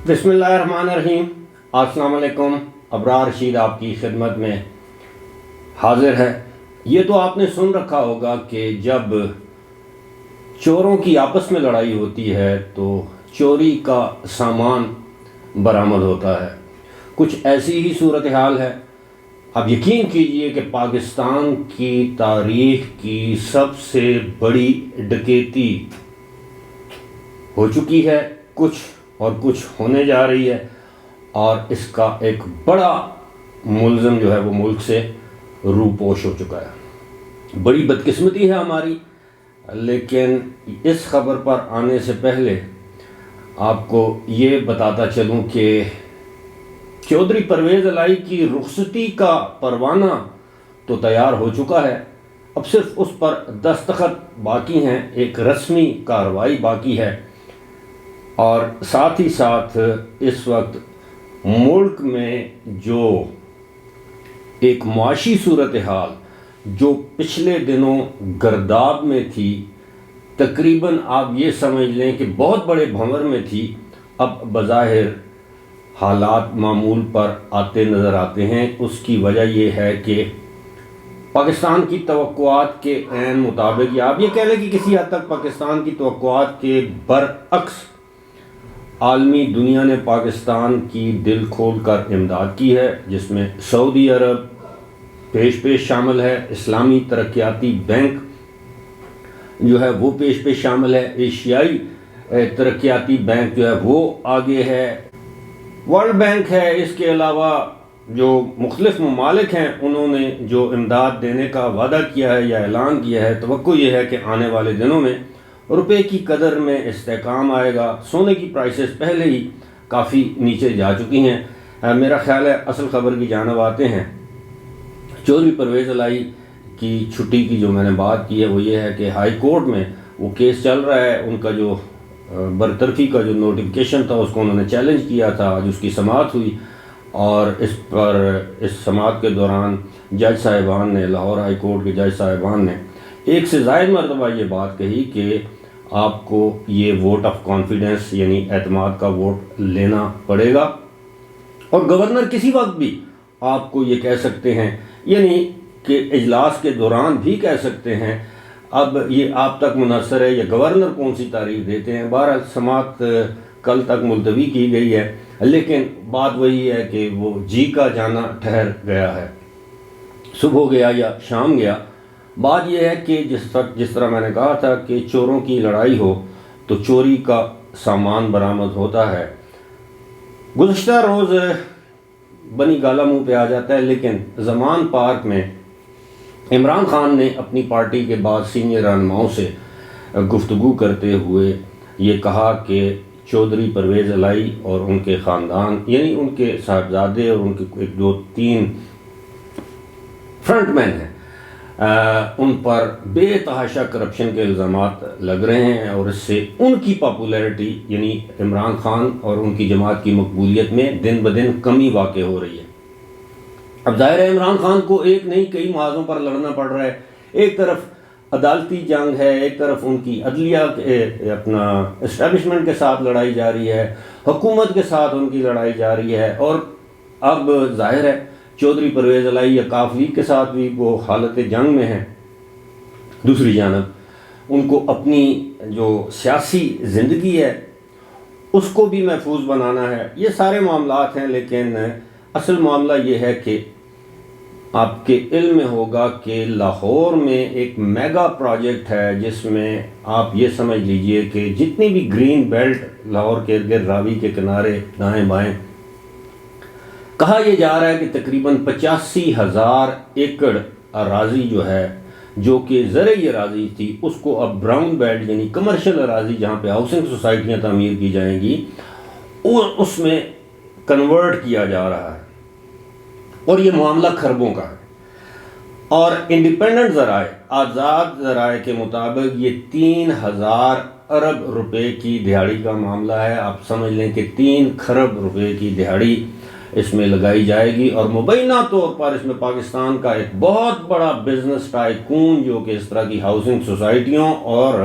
بسم اللہ الرحمن الرحیم۔ السلام علیکم۔ ابرار رشید آپ کی خدمت میں حاضر ہے۔ یہ تو آپ نے سن رکھا ہوگا کہ جب چوروں کی آپس میں لڑائی ہوتی ہے تو چوری کا سامان برآمد ہوتا ہے۔ کچھ ایسی ہی صورتحال ہے۔ اب یقین کیجئے کہ پاکستان کی تاریخ کی سب سے بڑی ڈکیتی ہو چکی ہے، کچھ ہونے جا رہی ہے، اور اس کا ایک بڑا ملزم جو ہے وہ ملک سے روپوش ہو چکا ہے۔ بڑی بدقسمتی ہے ہماری، لیکن اس خبر پر آنے سے پہلے آپ کو یہ بتاتا چلوں کہ چودھری پرویز الہی کی رخصتی کا پروانہ تو تیار ہو چکا ہے، اب صرف اس پر دستخط باقی ہیں، ایک رسمی کارروائی باقی ہے۔ اور ساتھ ہی ساتھ اس وقت ملک میں جو ایک معاشی صورتحال جو پچھلے دنوں گرداب میں تھی، تقریباً آپ یہ سمجھ لیں کہ بہت بڑے بھنور میں تھی، اب بظاہر حالات معمول پر آتے نظر آتے ہیں۔ اس کی وجہ یہ ہے کہ پاکستان کی توقعات کے عین مطابق، یا آپ یہ کہہ لیں کہ کسی حد تک پاکستان کی توقعات کے برعکس عالمی دنیا نے پاکستان کی دل کھول کر امداد کی ہے، جس میں سعودی عرب پیش شامل ہے، اسلامی ترقیاتی بینک جو ہے وہ پیش شامل ہے، ایشیائی ترقیاتی بینک جو ہے وہ آگے ہے، ورلڈ بینک ہے۔ اس کے علاوہ جو مختلف ممالک ہیں انہوں نے جو امداد دینے کا وعدہ کیا ہے یا اعلان کیا ہے، توقع یہ ہے کہ آنے والے دنوں میں روپے کی قدر میں استحکام آئے گا۔ سونے کی پرائسز پہلے ہی کافی نیچے جا چکی ہیں۔ میرا خیال ہے اصل خبر کی جانب آتے ہیں۔ چودھری پرویز الہی کی چھٹی کی جو میں نے بات کی ہے وہ یہ ہے کہ ہائی کورٹ میں وہ کیس چل رہا ہے، ان کا جو برطرفی کا جو نوٹیفکیشن تھا اس کو انہوں نے چیلنج کیا تھا، آج اس کی سماعت ہوئی، اور اس سماعت کے دوران جج صاحبان نے، لاہور ہائی کورٹ کے جج صاحبان نے ایک سے زائد مرتبہ یہ بات کہی کہ آپ کو یہ ووٹ آف کانفیڈنس یعنی اعتماد کا ووٹ لینا پڑے گا، اور گورنر کسی وقت بھی آپ کو یہ کہہ سکتے ہیں، یعنی کہ اجلاس کے دوران بھی کہہ سکتے ہیں۔ اب یہ آپ تک منحصر ہے یا گورنر کون سی تاریخ دیتے ہیں۔ بہرحال سماعت کل تک ملتوی کی گئی ہے، لیکن بات وہی ہے کہ وہ جی کا جانا ٹھہر گیا ہے، صبح گیا یا شام گیا۔ بات یہ ہے کہ جس طرح میں نے کہا تھا کہ چوروں کی لڑائی ہو تو چوری کا سامان برآمد ہوتا ہے۔ گزشتہ روز بنی گالا منہ پہ آ جاتا ہے، لیکن زمان پارک میں عمران خان نے اپنی پارٹی کے بعد سینئر رہنماؤں سے گفتگو کرتے ہوئے یہ کہا کہ چودھری پرویز الہی اور ان کے خاندان، یعنی ان کے صاحبزادے اور ان کے ایک دو تین فرنٹ مین ہیں، ان پر بے تحاشا کرپشن کے الزامات لگ رہے ہیں، اور اس سے ان کی پاپولیرٹی یعنی عمران خان اور ان کی جماعت کی مقبولیت میں دن بدن کمی واقع ہو رہی ہے۔ اب ظاہر ہے عمران خان کو ایک نہیں کئی محاذوں پر لڑنا پڑ رہا ہے۔ ایک طرف عدالتی جنگ ہے، ایک طرف ان کی عدلیہ اپنا اسٹیبلشمنٹ کے ساتھ لڑائی جاری ہے، حکومت کے ساتھ ان کی لڑائی جاری ہے، اور اب ظاہر ہے چودھری پرویز الہی یا کاف لیگ کے ساتھ بھی وہ حالت جنگ میں ہیں۔ دوسری جانب ان کو اپنی جو سیاسی زندگی ہے اس کو بھی محفوظ بنانا ہے۔ یہ سارے معاملات ہیں، لیکن اصل معاملہ یہ ہے کہ آپ کے علم میں ہوگا کہ لاہور میں ایک میگا پروجیکٹ ہے، جس میں آپ یہ سمجھ لیجئے کہ جتنی بھی گرین بیلٹ لاہور کے ارد گرد راوی کے کنارے دائیں بائیں، کہا یہ جا رہا ہے کہ تقریباً 85,000 ایکڑ اراضی جو ہے، جو کہ زرعی اراضی تھی، اس کو اب براؤن بیلٹ یعنی کمرشل اراضی جہاں پہ ہاؤسنگ سوسائٹیاں تعمیر کی جائیں گی، اور اس میں کنورٹ کیا جا رہا ہے، اور یہ معاملہ خربوں کا ہے۔ اور انڈیپینڈنٹ ذرائع، آزاد ذرائع کے مطابق یہ 3,000 ارب روپے کی دہاڑی کا معاملہ ہے۔ آپ سمجھ لیں کہ 3 کھرب روپے کی دہاڑی اس میں لگائی جائے گی، اور مبینہ طور پر اس میں پاکستان کا ایک بہت بڑا بزنس ٹائکون جو کہ اس طرح کی ہاؤسنگ سوسائٹیوں اور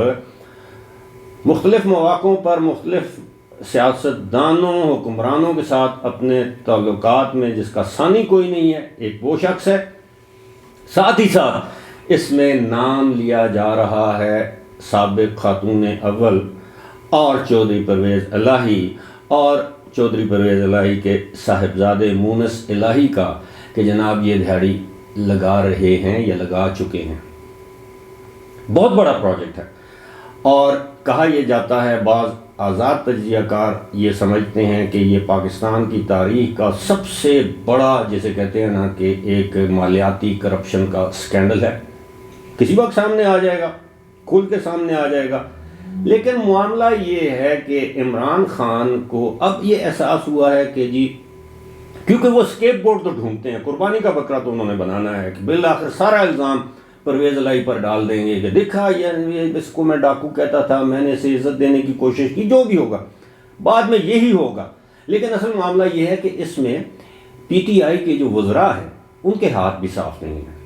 مختلف مواقعوں پر مختلف سیاستدانوں حکمرانوں کے ساتھ اپنے تعلقات میں جس کا ثانی کوئی نہیں ہے، ایک وہ شخص ہے۔ ساتھ ہی ساتھ اس میں نام لیا جا رہا ہے سابق خاتون اول اور چودھری پرویز الہی اور چودھری پرویز الہی کے صاحبزادے مونس الہی کا، کہ جناب یہ دہاڑی لگا رہے ہیں یا لگا چکے ہیں۔ بہت بڑا پروجیکٹ ہے، اور کہا یہ جاتا ہے، بعض آزاد تجزیہ کار یہ سمجھتے ہیں کہ یہ پاکستان کی تاریخ کا سب سے بڑا، جسے کہتے ہیں نا کہ ایک مالیاتی کرپشن کا سکینڈل ہے۔ کسی وقت سامنے آ جائے گا، کھل کے سامنے آ جائے گا، لیکن معاملہ یہ ہے کہ عمران خان کو اب یہ احساس ہوا ہے کہ جی، کیونکہ وہ اسکیپ بورڈ تو ڈھونڈتے ہیں، قربانی کا بکرا تو انہوں نے بنانا ہے کہ بالآخر سارا الزام پرویز الہی پر ڈال دیں گے کہ دیکھا یہ اس کو میں ڈاکو کہتا تھا، میں نے اسے عزت دینے کی کوشش کی، جو بھی ہوگا بعد میں یہی ہوگا۔ لیکن اصل معاملہ یہ ہے کہ اس میں پی ٹی آئی کے جو وزراء ہیں ان کے ہاتھ بھی صاف نہیں ہیں،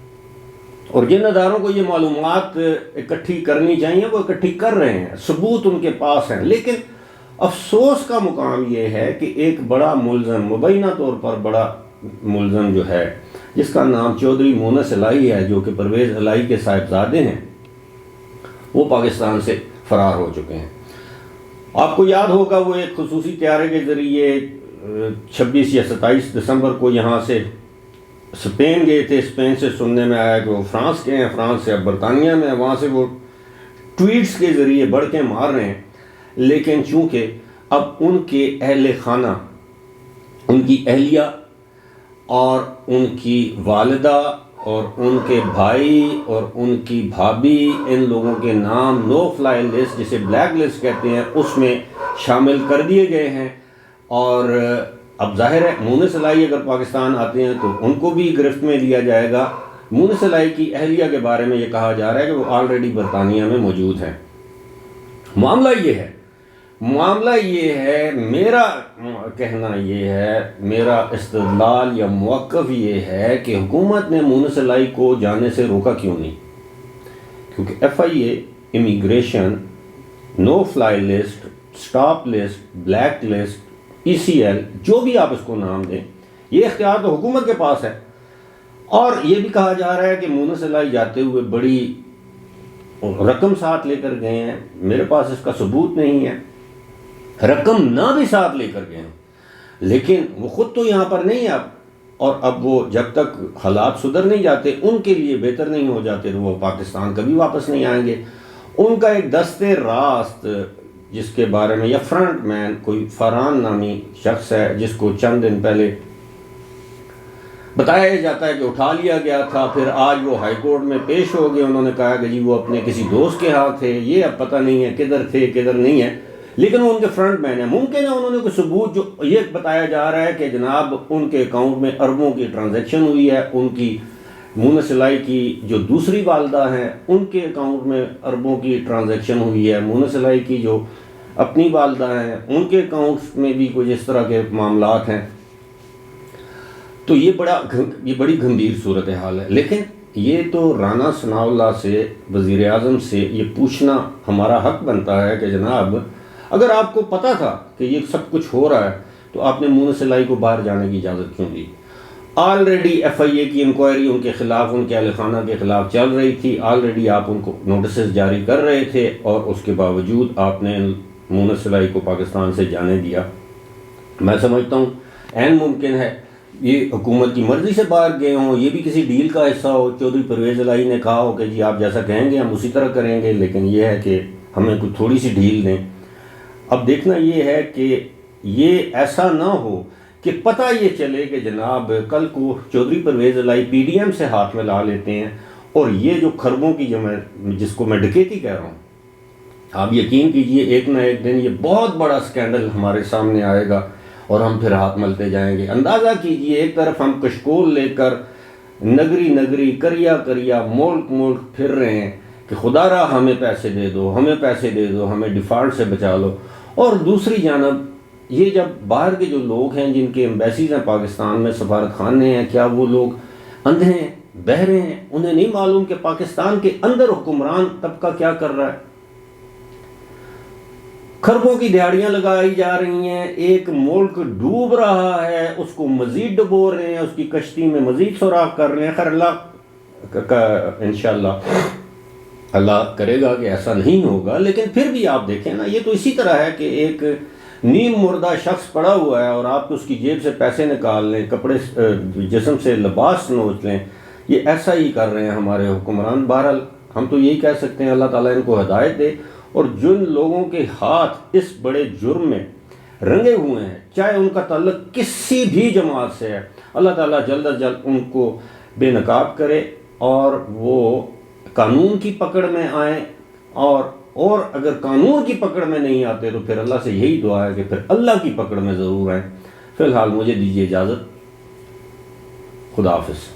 اور جن اداروں کو یہ معلومات اکٹھی کرنی چاہیے وہ اکٹھی کر رہے ہیں، ثبوت ان کے پاس ہیں۔ لیکن افسوس کا مقام یہ ہے کہ ایک بڑا ملزم، مبینہ طور پر بڑا ملزم جو ہے، جس کا نام چودھری مونس الہی ہے، جو کہ پرویز الہی کے صاحبزادے ہیں، وہ پاکستان سے فرار ہو چکے ہیں۔ آپ کو یاد ہوگا وہ ایک خصوصی طیارے کے ذریعے 26 یا 27 دسمبر کو یہاں سے اسپین گئے تھے۔ اسپین سے سننے میں آیا کہ وہ فرانس کے ہیں، فرانس سے اب برطانیہ میں، وہاں سے وہ ٹویٹس کے ذریعے بڑھ کے مار رہے ہیں۔ لیکن چونکہ اب ان کے اہل خانہ، ان کی اہلیہ اور ان کی والدہ اور ان کے بھائی اور ان کی بھابھی، ان لوگوں کے نام نو فلائی لسٹ، جسے بلیک لسٹ کہتے ہیں، اس میں شامل کر دیے گئے ہیں۔ اور اب ظاہر ہے مونس الہی اگر پاکستان آتے ہیں تو ان کو بھی گرفت میں لیا جائے گا۔ مونس الہی کی اہلیہ کے بارے میں یہ کہا جا رہا ہے کہ وہ آلریڈی برطانیہ میں موجود ہیں۔ معاملہ یہ ہے، میرا کہنا یہ ہے، میرا استدلال یا موقف یہ ہے کہ حکومت نے مونس الہی کو جانے سے روکا کیوں نہیں؟ کیونکہ F I A, immigration, no fly list, stop list, black list, E C L, جو بھی آپ اس کو نام دیں، یہ اختیار تو حکومت کے پاس ہے۔ اور یہ بھی کہا جا رہا ہے کہ مونس الہی جاتے ہوئے بڑی رقم ساتھ لے کر گئے ہیں۔ میرے پاس اس کا ثبوت نہیں ہے، رقم نہ بھی ساتھ لے کر گئے ہیں، لیکن وہ خود تو یہاں پر نہیں اب، اور اب وہ جب تک حالات سدھر نہیں جاتے، ان کے لیے بہتر نہیں ہو جاتے، تو وہ پاکستان کبھی واپس نہیں آئیں گے۔ ان کا ایک دستے راست، جس کے بارے میں، یا فرنٹ مین، کوئی فرحان نامی شخص ہے، جس کو چند دن پہلے بتایا جاتا ہے کہ اٹھا لیا گیا تھا، پھر آج وہ ہائی کورٹ میں پیش ہو گئے، انہوں نے کہا کہ جی وہ اپنے کسی دوست کے ہاتھ تھے، یہ اب پتہ نہیں ہے کدھر تھے کدھر نہیں ہے، لیکن وہ ان کے فرنٹ مین ہیں۔ ممکن ہے انہوں نے کوئی ثبوت، جو یہ بتایا جا رہا ہے کہ جناب ان کے اکاؤنٹ میں اربوں کی ٹرانزیکشن ہوئی ہے، ان کی مونس الہی کی جو دوسری والدہ ہیں ان کے اکاؤنٹ میں اربوں کی ٹرانزیکشن ہوئی ہے، مونس الہی کی جو اپنی والدہ ہیں ان کے اکاؤنٹس میں بھی کچھ اس طرح کے معاملات ہیں۔ تو یہ بڑی گھمبیر صورتحال ہے۔ لیکن یہ تو رانا ثناء اللہ سے، وزیر اعظم سے یہ پوچھنا ہمارا حق بنتا ہے کہ جناب اگر آپ کو پتہ تھا کہ یہ سب کچھ ہو رہا ہے تو آپ نے مونس الہی کو باہر جانے کی اجازت کیوں دی؟ آلریڈی ایف آئی اے کی انکوائری ان کے خلاف، ان کے اہل خانہ کے خلاف چل رہی تھی، آلریڈی آپ ان کو نوٹسز جاری کر رہے تھے، اور اس کے باوجود آپ نے مونس الہی کو پاکستان سے جانے دیا۔ میں سمجھتا ہوں عین ممکن ہے یہ حکومت کی مرضی سے باہر گئے ہوں، یہ بھی کسی ڈیل کا حصہ ہو، چودھری پرویز الہی نے کہا ہو کہ جی آپ جیسا کہیں گے ہم اسی طرح کریں گے، لیکن یہ ہے کہ ہمیں کچھ تھوڑی سی ڈھیل دیں۔ اب دیکھنا یہ ہے کہ یہ ایسا نہ ہو کہ پتہ یہ چلے کہ جناب کل کو چودھری پرویز الہی پی ڈی ایم سے ہاتھ میں لا لیتے ہیں، اور یہ جو کھربوں کی جس کو میں ڈکیتی کہہ رہا ہوں، آپ یقین کیجئے ایک نہ ایک دن یہ بہت بڑا سکینڈل ہمارے سامنے آئے گا اور ہم پھر ہاتھ ملتے جائیں گے۔ اندازہ کیجئے ایک طرف ہم کشکول لے کر نگری نگری، کریا کریا، ملک ملک پھر رہے ہیں کہ خدا را ہمیں پیسے دے دو، ہمیں پیسے دے دو، ہمیں ڈیفالٹ سے بچا لو، اور دوسری جانب یہ جب باہر کے جو لوگ ہیں جن کے ایمبیسیز ہیں پاکستان میں، سفارت خانے ہیں، کیا وہ لوگ اندھے ہیں، بہرے ہیں؟ انہیں نہیں معلوم کہ پاکستان کے اندر حکمران طبقہ کیا کر رہا ہے؟ خربوں کی دہاڑیاں لگائی جا رہی ہیں، ایک ملک ڈوب رہا ہے، اس کو مزید ڈبو رہے ہیں، اس کی کشتی میں مزید سوراخ کر رہے ہیں۔ خیر اللہ انشاءاللہ اللہ کرے گا کہ ایسا نہیں ہوگا، لیکن پھر بھی آپ دیکھیں نا، یہ تو اسی طرح ہے کہ ایک نیم مردہ شخص پڑا ہوا ہے اور آپ اس کی جیب سے پیسے نکال لیں، کپڑے جسم سے لباس نوچ لیں، یہ ایسا ہی کر رہے ہیں ہمارے حکمران۔ بہرحال ہم تو یہی کہہ سکتے ہیں اللہ تعالیٰ ان کو ہدایت دے، اور جن لوگوں کے ہاتھ اس بڑے جرم میں رنگے ہوئے ہیں، چاہے ان کا تعلق کسی بھی جماعت سے ہے، اللہ تعالیٰ جلد از جلد ان کو بے نقاب کرے اور وہ قانون کی پکڑ میں آئیں، اور اگر قانون کی پکڑ میں نہیں آتے تو پھر اللہ سے یہی دعا ہے کہ پھر اللہ کی پکڑ میں ضرور آئیں۔ فی الحال مجھے دیجیے اجازت، خدا حافظ۔